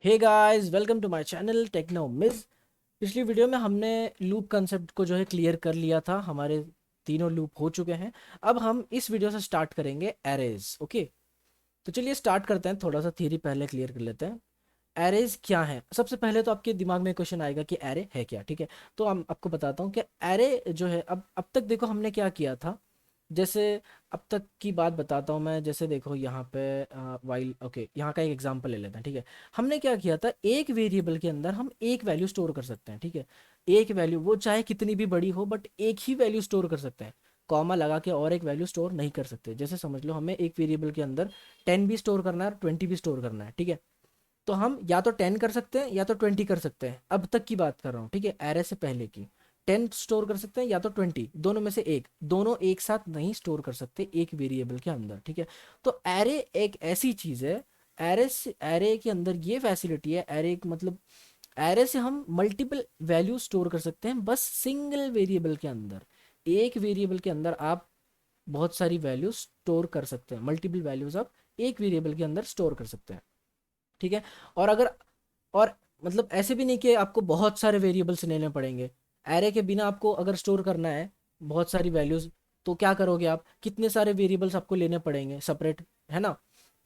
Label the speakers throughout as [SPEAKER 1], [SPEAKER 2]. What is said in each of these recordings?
[SPEAKER 1] Hey guys, welcome to my channel Techno Miss. पिछली video में हमने लूप कंसेप्ट को जो है क्लियर कर लिया था। हमारे तीनों लूप हो चुके हैं। अब हम इस वीडियो से स्टार्ट करेंगे एरेज। ओके, तो चलिए स्टार्ट करते हैं। थोड़ा सा थ्योरी पहले क्लियर कर लेते हैं। एरेज क्या है? सबसे पहले तो आपके दिमाग में क्वेश्चन आएगा कि एरे है क्या। ठीक है, तो हम आपको बताता हूँ कि एरे जो है, अब तक देखो हमने क्या किया था। जैसे अब तक की बात बताता हूँ मैं। जैसे देखो यहाँ पे वाइल, ओके, यहाँ का एक एग्जांपल ले लेते हैं। ठीक है, हमने क्या किया था, एक वेरिएबल के अंदर हम एक वैल्यू स्टोर कर सकते हैं। ठीक है, एक वैल्यू, वो चाहे कितनी भी बड़ी हो, बट एक ही वैल्यू स्टोर कर सकते हैं। कॉमा लगा के और एक वैल्यू स्टोर नहीं कर सकते। जैसे समझ लो हमें एक वेरिएबल के अंदर 10 भी स्टोर करना है और 20 भी स्टोर करना है। ठीक है, तो हम या तो 10 कर सकते हैं या तो 20 कर सकते हैं। अब तक की बात कर रहा हूँ, ठीक है, एरे से पहले की। 10 स्टोर कर सकते हैं या तो 20, दोनों में से एक। दोनों एक साथ नहीं स्टोर कर सकते एक वेरिएबल के अंदर। ठीक है, तो एरे एक ऐसी चीज है। एरे के अंदर ये फैसिलिटी है। एरे मतलब एरे से हम मल्टीपल वैल्यू स्टोर कर सकते हैं, बस सिंगल वेरिएबल के अंदर। एक वेरिएबल के अंदर आप बहुत सारी वैल्यू स्टोर कर सकते हैं। मल्टीपल वैल्यूज आप एक वेरिएबल के अंदर स्टोर कर सकते हैं। ठीक है, और अगर और मतलब ऐसे भी नहीं कि आपको बहुत सारे वेरिएबल्स लेने पड़ेंगे। एरे के बिना आपको अगर स्टोर करना है बहुत सारी वैल्यूज, तो क्या करोगे आप? कितने सारे वेरिएबल्स आपको लेने पड़ेंगे सेपरेट, है ना?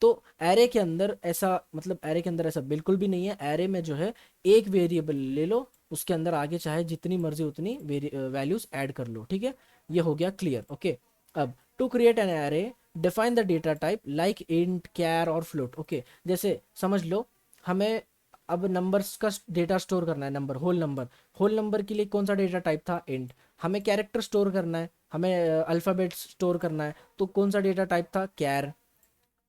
[SPEAKER 1] तो एरे के अंदर ऐसा, मतलब एरे के अंदर ऐसा बिल्कुल भी नहीं है। एरे में जो है, एक वेरिएबल ले लो, उसके अंदर आगे चाहे जितनी मर्जी उतनी वैल्यूज ऐड कर लो। ठीक है, ये हो गया क्लियर। ओके, अब to create an array, define the data type like int, char और फ्लोट। ओके, जैसे समझ लो हमें अब नंबर्स का डेटा स्टोर करना है। Number, whole number. Whole number के लिए कौन सा डेटा टाइप था? इंट। हमें कैरेक्टर स्टोर करना है, हमें अल्फ़ाबेट स्टोर करना है, तो कौन सा डेटा टाइप था? कैर।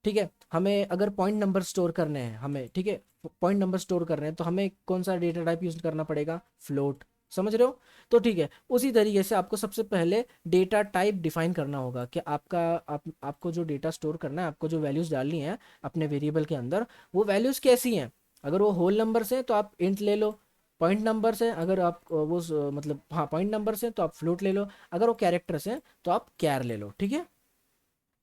[SPEAKER 1] ठीक है, हमें अगर पॉइंट नंबर स्टोर करने हैं, हमें, ठीक है, पॉइंट नंबर स्टोर कर रहे हैं, तो हमें कौन सा डेटा टाइप यूज करना पड़ेगा? फ्लोट। समझ रहे हो? तो ठीक है, उसी तरीके से आपको सबसे पहले डेटा टाइप डिफाइन करना होगा कि आपको जो डेटा स्टोर करना है, आपको जो वैल्यूज डालनी है अपने वेरिएबल के अंदर, वो वैल्यूज कैसी हैं। अगर वो होल नंबर से तो आप इंट ले लो। पॉइंट नंबर से अगर आप मतलब, हाँ, पॉइंट नंबर से तो आप फ्लोट ले लो। अगर वो कैरेक्टर से तो आप कैर ले लो। ठीक है,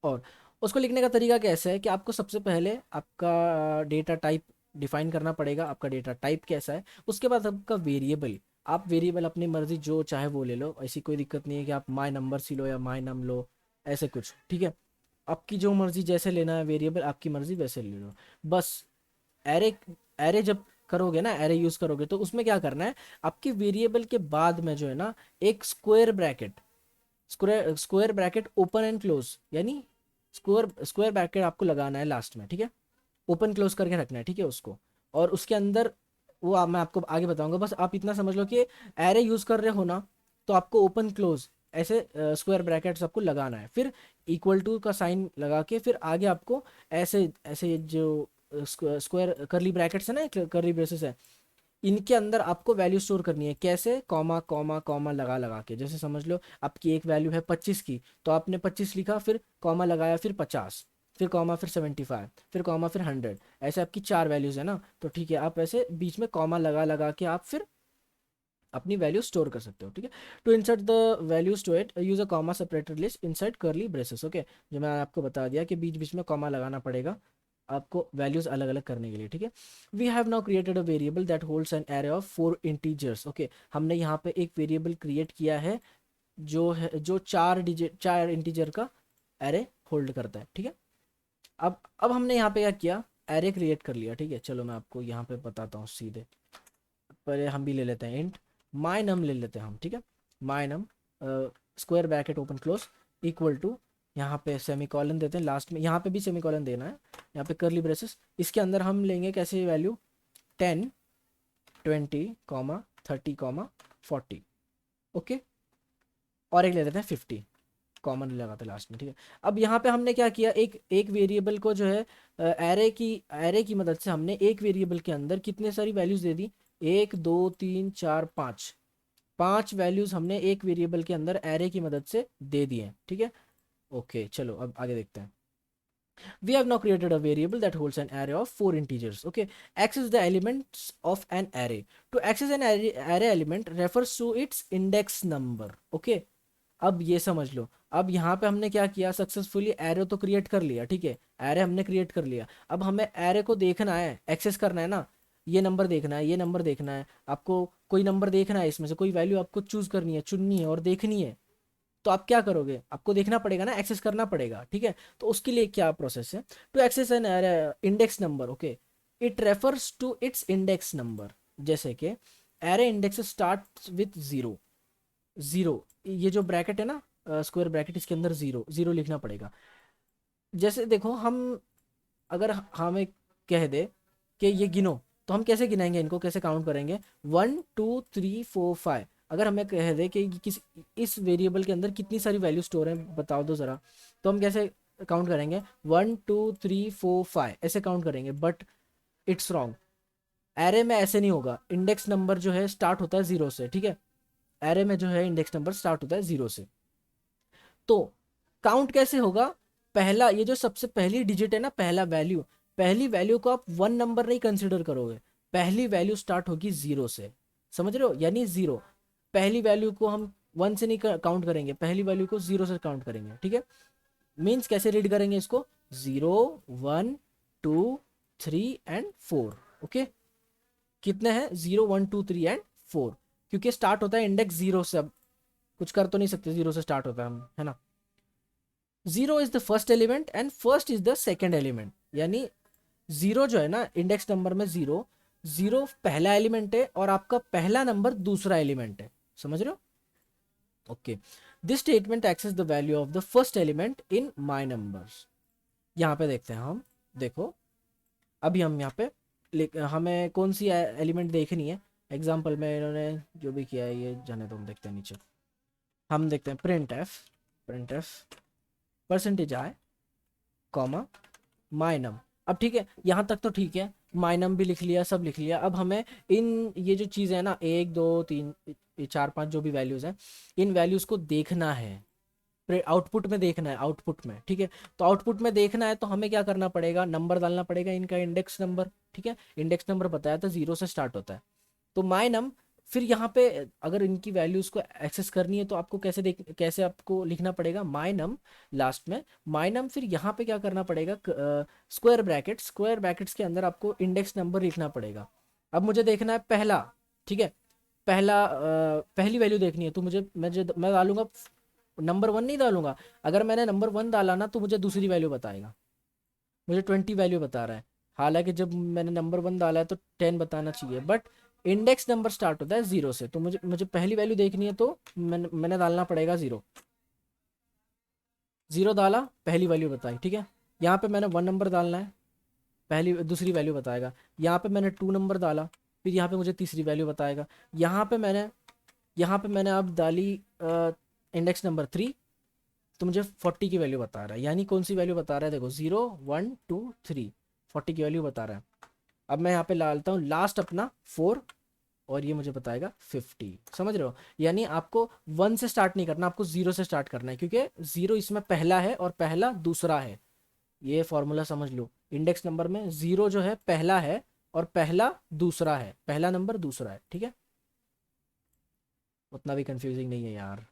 [SPEAKER 1] और उसको लिखने का तरीका कैसा है कि आपको सबसे पहले आपका डेटा टाइप डिफाइन करना पड़ेगा। आपका डेटा टाइप कैसा है, उसके बाद आपका वेरिएबल। आप वेरिएबल अपनी मर्जी जो चाहे वो ले लो, ऐसी कोई दिक्कत नहीं है कि आप माय नंबर सी लो या माय नम लो, ऐसे कुछ। ठीक है, आपकी जो मर्जी जैसे लेना है वेरिएबल, आपकी मर्जी वैसे ले लो। बस एरे एरे जब करोगे ना, एरे यूज करोगे, तो उसमें क्या करना है, आपके वेरिएबल के बाद में जो है ना, एक square bracket, square square bracket open and close, यानी स्क्वायर स्क्वायर ब्रैकेट आपको लगाना है लास्ट में। ठीक है, ओपन क्लोज करके रखना है। ठीक है, उसको, और उसके अंदर मैं आपको आगे बताऊंगा। बस आप इतना समझ लो कि एरे यूज कर रहे हो ना, तो आपको ओपन क्लोज ऐसे स्क्वायर ब्रैकेट्स आपको लगाना है। फिर इक्वल टू का साइन लगा के, फिर आगे आपको ऐसे ऐसे जो स्क्वायर करली ब्रैकेट्स है ना, करली ब्रेसेस है, इनके अंदर आपको वैल्यू स्टोर करनी है। कैसे? कॉमा कॉमा कॉमा लगा लगा के। जैसे समझ लो आपकी एक वैल्यू है 25 की, तो आपने 25 लिखा, फिर कॉमा लगाया, फिर 50, फिर कॉमा, फिर 75, फिर कॉमा, फिर 100। ऐसे आपकी चार वैल्यूज है ना, तो ठीक है, आप ऐसे बीच में कॉमा लगा लगा के आप फिर अपनी वैल्यू स्टोर कर सकते हो। ठीक है, to insert the values to it use a comma separator list inside curly braces. Okay, जो मैंने आपको बता दिया कि बीच बीच में कॉमा लगाना पड़ेगा आपको वैल्यूज अलग अलग करने के लिए। ठीक है, we have now created a variable that holds an array of 4 integers. Okay, हमने यहाँ पे एक वेरिएबल क्रिएट किया है जो चार इंटीजर का एरे होल्ड करता है। ठीक है, अब हमने यहाँ पे क्या किया, एरे क्रिएट कर लिया। ठीक है, चलो मैं आपको यहाँ पे बताता हूँ सीधे। पहले हम भी ले लेते हैं इंट माय नम ले लेते हैं हम। ठीक है, my num, square bracket open close, equal to, यहाँ पे सेमी कॉलन देते हैं लास्ट में, यहाँ पे भी सेमी कॉलन देना है। यहाँ पे करली ब्रेसेस, इसके अंदर हम लेंगे कैसे वैल्यू? 10, 20, 30, 40। ओके, और एक ले लेते हैं 50, कॉमन लगाते हैं लास्ट में। ठीक है, अब यहाँ पे हमने क्या किया, एक एक वेरिएबल को जो है एरे की मदद से हमने एक वेरिएबल के अंदर कितने सारी वैल्यूज दे दी? 1, 2, 3, 4, 5। 5 वैल्यूज हमने एक वेरिएबल के अंदर एरे की मदद से दे दिए। ठीक है, ओके, चलो अब आगे देखते हैं। We have now created a variable that holds an array of 4 integers. Okay, access the elements of an array. To access an array element refers to its index number. Okay, अब ये समझ लो। अब यहाँ पे हमने क्या किया, सक्सेसफुली एरे तो क्रिएट कर लिया। ठीक है, एरे हमने क्रिएट कर लिया। अब हमें एरे को देखना है, एक्सेस करना है ना। ये नंबर देखना है, ये नंबर देखना है, आपको कोई नंबर देखना है, इसमें से कोई वैल्यू आपको चूज करनी है, चुननी है और देखनी है, तो आप क्या करोगे, आपको देखना पड़ेगा ना, एक्सेस करना पड़ेगा, ठीक है। तो उसके लिए क्या प्रोसेस है, to access an index number, okay, it refers to its index number. जैसे कि array index start with zero, zero, ये जो ब्रैकेट है ना, स्क्वायर ब्रैकेट, इसके अंदर जीरो जीरो लिखना पड़ेगा। जैसे देखो, हम अगर हमें कह दे कि ये गिनो, तो हम कैसे गिनाएंगे, इनको कैसे काउंट करेंगे, 1 2 3 4 5। अगर हमें कह दे कि किस इस वेरिएबल के अंदर कितनी सारी वैल्यू स्टोर है बताओ दो ज़रा, तो हम कैसे काउंट करेंगे, 1 2 3 4 5 ऐसे काउंट करेंगे। बट इट्स रॉन्ग, एरे में ऐसे नहीं होगा। इंडेक्स नंबर जो है स्टार्ट होता है जीरो से, ठीक है। एरे में जो है इंडेक्स नंबर स्टार्ट होता है जीरो से। तो काउंट कैसे होगा, पहला ये जो सबसे पहली डिजिट है ना, पहला वैल्यू, पहली वैल्यू को आप वन नंबर नहीं कंसिडर करोगे, पहली वैल्यू स्टार्ट होगी जीरो से, समझ रहे हो, यानी जीरो। पहली वैल्यू को हम वन से नहीं काउंट करेंगे, पहली वैल्यू को जीरो से काउंट करेंगे, ठीक है। मीन्स कैसे रीड करेंगे इसको, 0 1 2 3 एंड 4, ओके। कितने हैं, 0 1 2 3 एंड 4, क्योंकि स्टार्ट होता है इंडेक्स जीरो से। अब कुछ कर तो नहीं सकते, जीरो से स्टार्ट होता है हम, है ना। Zero is the first element and first is the second element, यानी जीरो जो है ना इंडेक्स नंबर में, जीरो, जीरो पहला एलिमेंट है और आपका पहला नंबर दूसरा एलिमेंट है, समझ रहे हो, okay. This statement access the value of the first element in my numbers. यहाँ पे देखते हैं हम, देखो अभी हम यहाँ पे हमें कौन सी एलिमेंट देखनी है। एग्जाम्पल में इन्होंने जो भी किया है ये जाने तो हम देखते हैं नीचे, हम देखते हैं प्रिंट एफ परसेंटेज आई कॉमा माइनम। अब ठीक है, यहाँ तक तो ठीक है, माइनम भी लिख लिया, सब लिख लिया। अब हमें इन ये जो चीज़ें हैं ना, 1 2 3 4 5 जो भी वैल्यूज़ हैं, इन वैल्यूज़ को देखना है, आउटपुट में देखना है, आउटपुट में, ठीक है। तो आउटपुट में देखना है तो हमें क्या करना पड़ेगा, नंबर डालना पड़ेगा, इनका इंडेक्स नंबर, ठीक है। इंडेक्स नंबर बताया था जीरो से स्टार्ट होता है, तो माय नम। फिर यहाँ पे अगर इनकी वैल्यूज को एक्सेस करनी है तो आपको कैसे आपको लिखना पड़ेगा, माय नम लास्ट में, माय नम। फिर यहाँ पे क्या करना पड़ेगा, स्क्वायर ब्रैकेट्स के अंदर आपको इंडेक्स नंबर लिखना पड़ेगा। अब मुझे देखना है पहला, ठीक है, पहली वैल्यू देखनी है, तो मैं डालूंगा नंबर वन, नहीं डालूंगा। अगर मैंने नंबर वन डाला ना तो मुझे दूसरी वैल्यू बताएगा, मुझे 20 वैल्यू बता रहा है, हालांकि जब मैंने नंबर वन डाला है तो 10 बताना चाहिए। बट इंडेक्स नंबर स्टार्ट होता है जीरो से, तो मुझे मुझे पहली वैल्यू देखनी है तो मैंने डालना पड़ेगा जीरो, जीरो डाला, पहली वैल्यू बताई, ठीक है। यहाँ पे मैंने वन नंबर डालना है, पहली दूसरी वैल्यू बताएगा। यहाँ पे मैंने टू नंबर डाला, फिर यहाँ पे मुझे तीसरी वैल्यू बताएगा। यहाँ पे मैंने अब डाली इंडेक्स नंबर थ्री, तो मुझे 40 की वैल्यू बता रहा है, यानी कौन सी वैल्यू बता रहा है, देखो 0 1 2 3, 40 की वैल्यू बता रहा है। अब मैं यहाँ पे डालता हूँ लास्ट अपना 4, और ये मुझे बताएगा 50, समझ रहे हो। यानी आपको वन से स्टार्ट नहीं करना, आपको जीरो से स्टार्ट करना है, क्योंकि जीरो इसमें पहला है और पहला दूसरा है, ये फॉर्मूला समझ लो। इंडेक्स नंबर में जीरो जो है पहला है और पहला दूसरा है, पहला नंबर दूसरा है, ठीक है। उतना भी कंफ्यूजिंग नहीं है यार।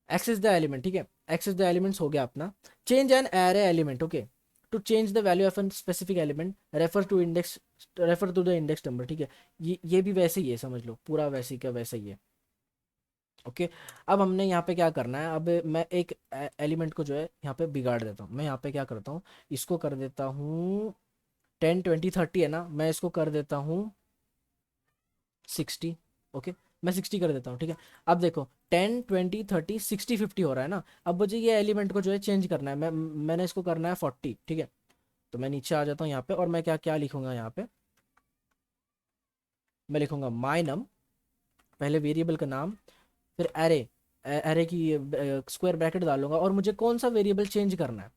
[SPEAKER 1] एक्सेस द एलिमेंट, ठीक है, एक्सेस द एलिमेंट्स हो गया अपना। Change an array element, okay, to change the value of an specific element refer to the index number, ठीक है। ये भी वैसे ही है, समझ लो, पूरा वैसे ही का वैसे ही है, ओके। अब हमने यहाँ पे क्या करना है, अब मैं एक एलिमेंट को जो है यहाँ पे बिगाड़ देता हूँ। मैं यहाँ पे क्या करता हूँ, इसको कर देता हूँ 10 20 30 है ना, मैं इसको कर देता हूँ 60, ओके। मैं 60 कर देता हूँ, ठीक है। अब देखो 10 20 30 60 50 हो रहा है ना। अब मुझे ये एलिमेंट को जो है चेंज करना है, मैंने इसको करना है 40, ठीक है। तो मैं नीचे आ जाता हूँ यहाँ पे, और मैं क्या क्या लिखूंगा यहाँ पे, मैं लिखूंगा माय नम, पहले वेरिएबल का नाम, फिर एरे की स्क्वायर ब्रैकेट डालूंगा, और मुझे कौन सा वेरिएबल चेंज करना है,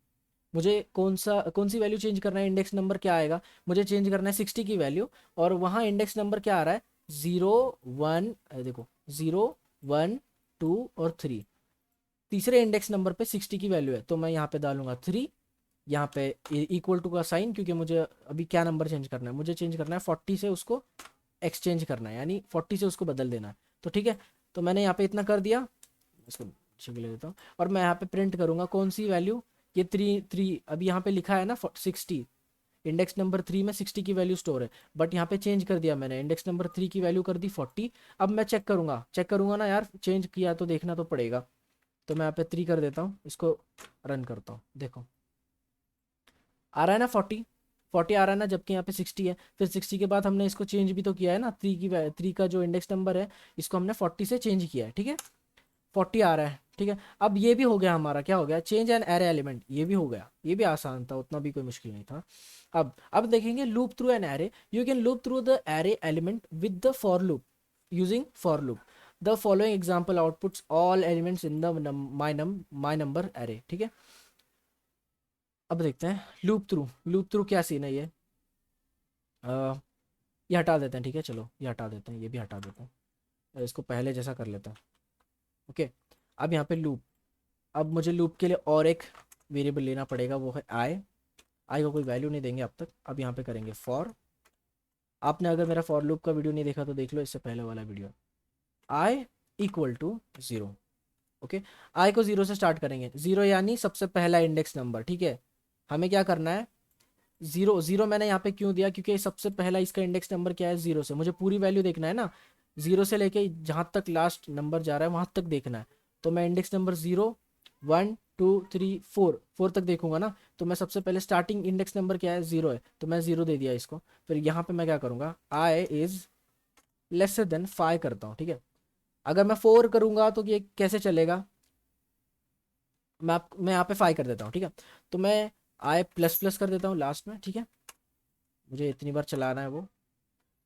[SPEAKER 1] मुझे कौन सी वैल्यू चेंज करना है, इंडेक्स नंबर क्या आएगा, मुझे चेंज करना है 60 की वैल्यू। और वहाँ इंडेक्स नंबर क्या आ रहा है, 0 1, देखो 0 1 2 और 3, तीसरे इंडेक्स नंबर पे 60 की वैल्यू है, तो मैं यहाँ पे डालूंगा 3, यहाँ पे इक्वल टू का साइन, क्योंकि मुझे अभी क्या नंबर चेंज करना है, मुझे चेंज करना है 40 से उसको एक्सचेंज करना है, यानी 40 से उसको बदल देना है, तो ठीक है। तो मैंने यहाँ पे इतना कर दिया, इसको नीचे भी ले देता हूँ, और मैं यहाँ पे प्रिंट करूँगा कौन सी वैल्यू, ये 3 3 अभी यहाँ पे लिखा है ना 60, इंडेक्स नंबर 3 में 60 की वैल्यू स्टोर है, बट यहाँ पे चेंज कर दिया मैंने, इंडेक्स नंबर 3 की वैल्यू कर दी 40। अब मैं चेक करूँगा ना यार, चेंज किया तो देखना तो पड़ेगा। तो मैं यहाँ पे 3 कर देता हूँ, इसको रन करता हूँ, देखो आ रहा है ना 40 आ रहा है ना, जबकि यहाँ पे 60 है। फिर 60 के बाद हमने इसको चेंज भी तो किया है ना, 3 का जो इंडेक्स नंबर है इसको हमने 40 से चेंज किया है, ठीक है। 40 आ रहा है, ठीक है। अब ये भी हो गया हमारा, क्या हो गया, चेंज एन एरे एलिमेंट, ये भी हो गया, ये भी आसान था, उतना भी कोई मुश्किल नहीं था। अब देखेंगे loop through an array. You can loop through the array element with the for loop using for loop. The following example outputs all elements in the my number array, ठीक है। अब देखते हैं लूप थ्रू क्या scene है ये। ये हटा देते हैं, ठीक है, चलो ये हटा देते हैं, ये भी हटा देते हैं, इसको पहले जैसा कर लेते हैं। ओके, अब यहाँ पे लूप, अब मुझे लूप के लिए और एक वेरिएबल लेना पड़ेगा, वो है आई को कोई वैल्यू नहीं देंगे अब तक। अब यहाँ पे करेंगे फॉर। आपने अगर मेरा फॉर लूप का वीडियो नहीं देखा तो देख लो, इससे पहले वाला video. I equal to 0। Okay, i को 0 से स्टार्ट करेंगे, 0 यानी सबसे पहला इंडेक्स नंबर, ठीक है। हमें क्या करना है, 0 मैंने यहाँ पे क्यों दिया, क्योंकि सबसे पहला इसका इंडेक्स नंबर क्या है 0 से, मुझे पूरी वैल्यू देखना है ना, 0 से लेके जहाँ तक लास्ट नंबर जा रहा है वहाँ तक देखना है। तो मैं इंडेक्स नंबर 0 1 2 3 4 तक देखूंगा ना, तो मैं सबसे पहले स्टार्टिंग इंडेक्स नंबर क्या है 0 है, तो मैं 0 दे दिया इसको। फिर यहाँ पे मैं क्या करूँगा, आई इज लेसर देन 5 करता हूँ, ठीक है। अगर मैं 4 करूँगा तो ये कैसे चलेगा, मैं यहाँ पे 5 कर देता हूँ, ठीक है। तो मैं आई प्लस प्लस कर देता हूँ लास्ट में, ठीक है। मुझे इतनी बार चलाना है, वो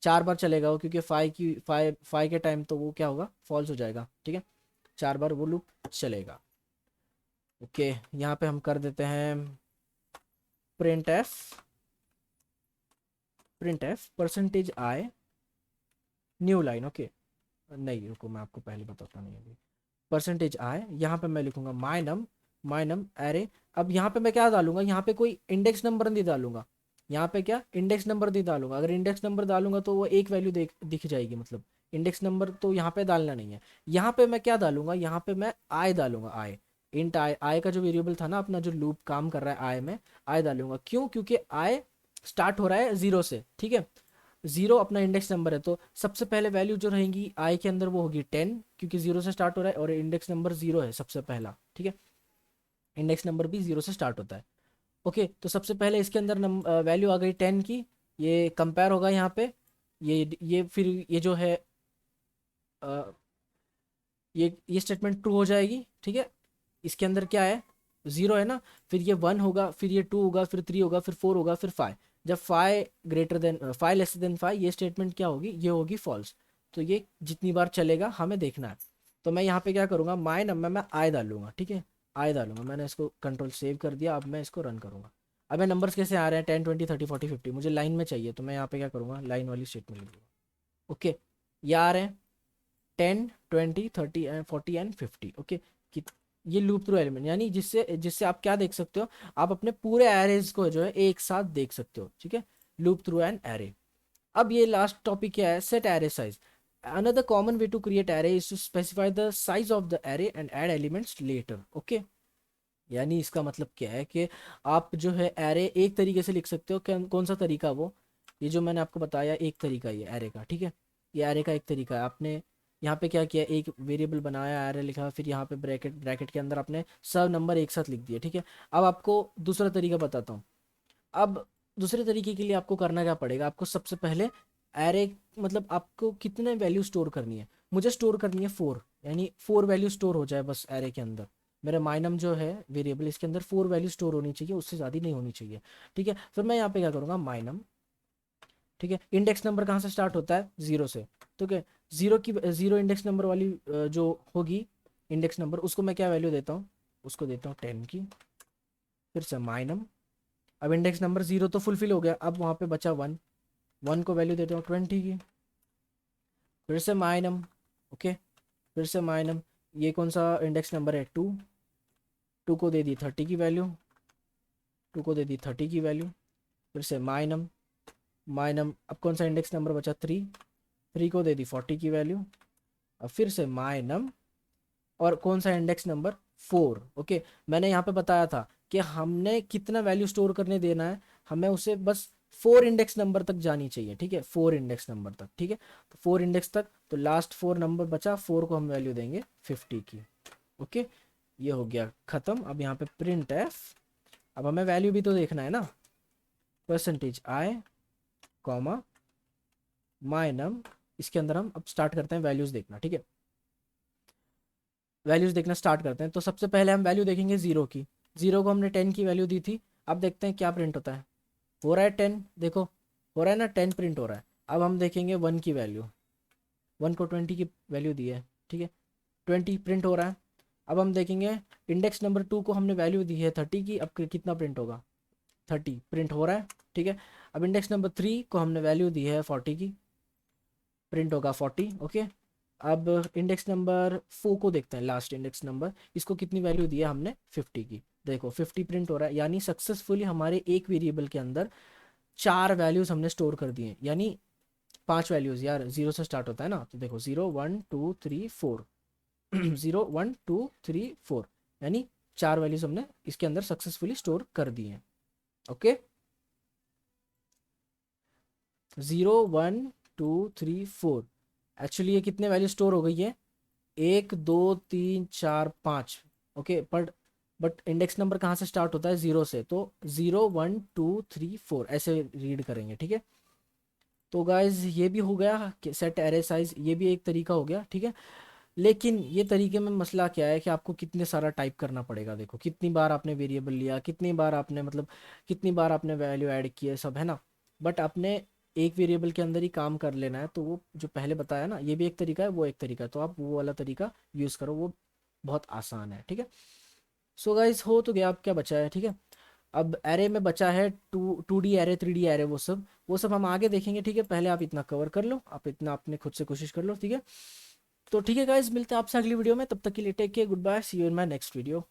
[SPEAKER 1] 4 बार चलेगा वो, क्योंकि 5 के टाइम तो वो क्या होगा, फॉल्स हो जाएगा, ठीक है। 4 बार वो लूप चलेगा। ओके, यहाँ पे हम कर देते हैं print F percentage I knew line. Okay, नहीं रुको, मैं आपको पहले बताता नहीं अभी। परसेंटेज आई, यहाँ पे मैं लिखूंगा माइनम एरे। अब यहाँ पे मैं क्या डालूंगा, यहाँ पे कोई इंडेक्स नंबर नहीं डालूंगा, यहाँ पे क्या इंडेक्स नंबर नहीं डालूंगा। अगर इंडेक्स नंबर डालूंगा तो वो एक वैल्यू दिख जाएगी, मतलब इंडेक्स नंबर तो यहाँ पे डालना नहीं है। यहाँ पे मैं क्या डालूंगा, यहाँ पे मैं आई डालूंगा, आई इंट आई का जो वेरिएबल था ना अपना, जो लूप काम कर रहा है आई में, आई डालूंगा। क्यों, क्योंकि आई स्टार्ट हो रहा है 0 से, ठीक है। 0 अपना इंडेक्स नंबर है, तो सबसे पहले वैल्यू जो रहेगी आई के अंदर वो होगी 10, क्योंकि 0 से स्टार्ट हो रहा है और इंडेक्स नंबर 0 है सबसे पहला, ठीक है। इंडेक्स नंबर भी 0 से स्टार्ट होता है। ओके, तो सबसे पहले इसके अंदर वैल्यू आ गई 10 की, ये कंपेयर होगा यहाँ पे, ये फिर ये जो है अ, ये स्टेटमेंट ट्रू हो जाएगी, ठीक है। इसके अंदर क्या है, 0 है ना, फिर ये 1 होगा, फिर ये 2 होगा, फिर 3 होगा, फिर 4 होगा, फिर 5। जब 5 लेस देन 5, ये स्टेटमेंट क्या होगी, ये होगी फॉल्स। तो ये जितनी बार चलेगा हमें देखना है। तो मैं यहाँ पे क्या करूँगा, माई नंबर में आई डालूंगा, ठीक है, आई डालूंगा। मैंने इसको कंट्रोल सेव कर दिया, अब मैं इसको रन करूँगा। अब मैं नंबर्स कैसे आ रहे हैं 10 20 30 40 50, मुझे लाइन में चाहिए, तो मैं यहाँ पे क्या करूँगा, लाइन वाली स्टेटमेंट लिख दूँगा। ओके, ये आ रहे हैं 10 20 30 एंड 40 एंड 50। ओके, ये लूप थ्रू एलिमेंट, यानी जिससे जिससे आप क्या देख सकते हो, आप अपने पूरे एरेज को जो है एक साथ देख सकते हो, ठीक है। Loop through an array. अब ये लास्ट टॉपिक क्या है, set array size. Another common way to create array is to specify the size of the array and add elements later. Okay, यानी इसका मतलब क्या है कि आप जो है एरे एक तरीके से लिख सकते हो, कौन सा तरीका वो, ये जो मैंने आपको बताया एक तरीका ये एरे का, ठीक है। ये एरे का एक तरीका है। आपने यहाँ पे क्या किया, एक वेरिएबल बनाया, एरे लिखा, फिर यहाँ पे ब्रैकेट के अंदर आपने सब नंबर एक साथ लिख दिया, ठीक है। अब आपको दूसरा तरीका बताता हूँ। अब दूसरे तरीके के लिए आपको करना क्या पड़ेगा, आपको सबसे पहले एरे, मतलब आपको कितने वैल्यू स्टोर करनी है, मुझे स्टोर करनी है 4, यानी 4 वैल्यू स्टोर हो जाए बस एरे के अंदर। मेरा माइनम जो है वेरिएबल, इसके अंदर 4 वैल्यू स्टोर होनी चाहिए, उससे ज़्यादा नहीं होनी चाहिए, ठीक है। फिर मैं यहाँ पे क्या करूँगा, माइनम, ठीक है। इंडेक्स नंबर कहाँ से स्टार्ट होता है, 0 से, ठीक है। 0 इंडेक्स नंबर वाली जो होगी इंडेक्स नंबर, उसको मैं क्या वैल्यू देता हूँ, उसको देता हूँ 10 की। फिर से माइनम, अब इंडेक्स नंबर 0 तो फुलफिल हो गया, अब वहाँ पे बचा 1 को वैल्यू देता हूँ 20 की। फिर से माइनम, ओके, फिर से माइनम, ये कौन सा इंडेक्स नंबर है, 2 को दे दी 30 की वैल्यू, 2 को दे दी 30 की वैल्यू। फिर से माइनम, अब कौन सा इंडेक्स नंबर बचा, 3 को दे दी 40 की वैल्यू। अब फिर से माइनम, और कौन सा इंडेक्स नंबर, 4। ओके, मैंने यहाँ पे बताया था कि हमने कितना वैल्यू स्टोर करने देना है, हमें उसे बस 4 इंडेक्स नंबर तक जानी चाहिए, ठीक है, 4 इंडेक्स नंबर तक, ठीक है। तो 4 इंडेक्स तक, तो लास्ट 4 नंबर बचा, 4 को हम वैल्यू देंगे 50 की। ओके, ये हो गया ख़त्म। अब यहाँ पे प्रिंट एफ, अब हमें वैल्यू भी तो देखना है ना, परसेंटेज आई कॉमा माई नम, इसके अंदर हम अब स्टार्ट करते हैं वैल्यूज़ देखना, ठीक है। वैल्यूज़ देखना स्टार्ट करते हैं, तो सबसे पहले हम वैल्यू देखेंगे ज़ीरो की। ज़ीरो को हमने 10 की वैल्यू दी थी। अब देखते हैं क्या प्रिंट होता है। हो रहा है 10, देखो हो रहा है ना, 10 प्रिंट हो रहा है। अब हम देखेंगे 1 की वैल्यू, 1 को 20 की वैल्यू दी है, ठीक है, 20 प्रिंट हो रहा है। अब हम देखेंगे इंडेक्स नंबर 2 को हमने वैल्यू दी है 30 की, अब कितना प्रिंट होगा, 30 प्रिंट हो रहा है, ठीक है। अब इंडेक्स नंबर 3 को हमने वैल्यू दी है 40 की, प्रिंट होगा 40। ओके, अब इंडेक्स नंबर 4 को देखते हैं, लास्ट इंडेक्स नंबर, इसको कितनी वैल्यू दी है हमने 50 की, देखो 50 प्रिंट हो रहा है। यानी सक्सेसफुली हमारे एक वेरिएबल के अंदर 4 वैल्यूज़ हमने स्टोर कर दिए, यानी 5 वैल्यूज़, यार जीरो से स्टार्ट होता है ना, तो देखो 0 1 2 3 4 0 1 2 3 4, यानी 4 वैल्यूज़ हमने इसके अंदर सक्सेसफुली स्टोर कर दी हैं। ओके, 0 1 2 3 4, एक्चुअली ये कितने वैल्यू स्टोर हो गई है, 1 2 3 4 5। ओके, बट इंडेक्स नंबर कहाँ से स्टार्ट होता है, 0 से, तो 0 1 2 3 4 ऐसे रीड करेंगे, ठीक है। तो गाइज ये भी हो गया कि सेट एरे साइज, ये भी एक तरीका हो गया, ठीक है। लेकिन ये तरीके में मसला क्या है कि आपको कितने सारा टाइप करना पड़ेगा, देखो कितनी बार आपने वेरिएबल लिया, कितनी बार आपने मतलब कितनी बार आपने वैल्यू ऐड किए, सब है ना। बट आपने एक वेरिएबल के अंदर ही काम कर लेना है, तो वो जो पहले बताया ना, ये भी एक तरीका है, वो एक तरीका है, तो आप वो वाला तरीका यूज़ करो, वो बहुत आसान है, ठीक है। सो गाइज हो तो गया, अब क्या बचा है, ठीक है। अब एरे में बचा है 2D एरे, 3D एरे, वो सब हम आगे देखेंगे, ठीक है। पहले आप इतना कवर कर लो, आप इतना अपने खुद से कोशिश कर लो, ठीक है। तो ठीक है गाइज, मिलते हैं आपसे अगली वीडियो में, तब तक के लिए take care, good bye, see you in my next video.